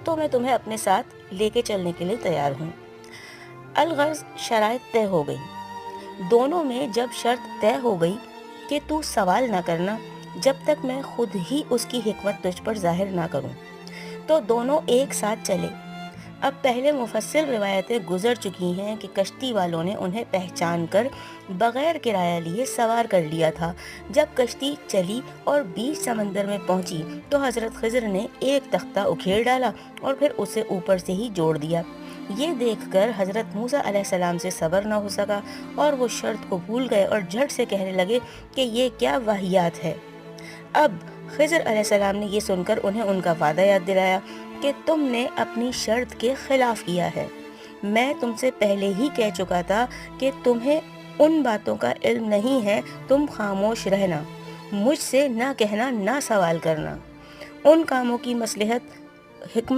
تو میں تمہیں اپنے ساتھ لے کے چلنے کے لیے تیار ہوں۔ الغرض شرائط طے ہو گئی۔ دونوں میں جب شرط طے ہو گئی کہ تو سوال نہ کرنا جب تک میں خود ہی اس کی حکمت تجھ پر ظاہر نہ کروں، تو دونوں ایک ساتھ چلے۔ اب پہلے مفصل روایتیں گزر چکی ہیں کہ کشتی والوں نے انہیں پہچان کر بغیر کرایہ لیے سوار کر لیا تھا۔ جب کشتی چلی اور بیچ سمندر میں پہنچی تو حضرت خضر نے ایک تختہ اکھیڑ ڈالا اور پھر اسے اوپر سے ہی جوڑ دیا۔ یہ دیکھ کر حضرت موسیٰ علیہ السلام سے صبر نہ ہو سکا اور وہ شرط کو بھول گئے اور جھٹ سے کہنے لگے کہ یہ کیا واہیات ہے۔ اب خضر علیہ السلام نے یہ سن کر انہیں ان کا وعدہ یاد دلایا کہ تم نے اپنی شرط کے خلاف کیا ہے۔ میں تم سے پہلے ہی کہہ چکا تھا کہ تمہیں ان باتوں کا علم نہیں ہے، تم خاموش رہنا، مجھ سے نہ کہنا نہ سوال کرنا۔ ان کاموں کی مصلحت حکمت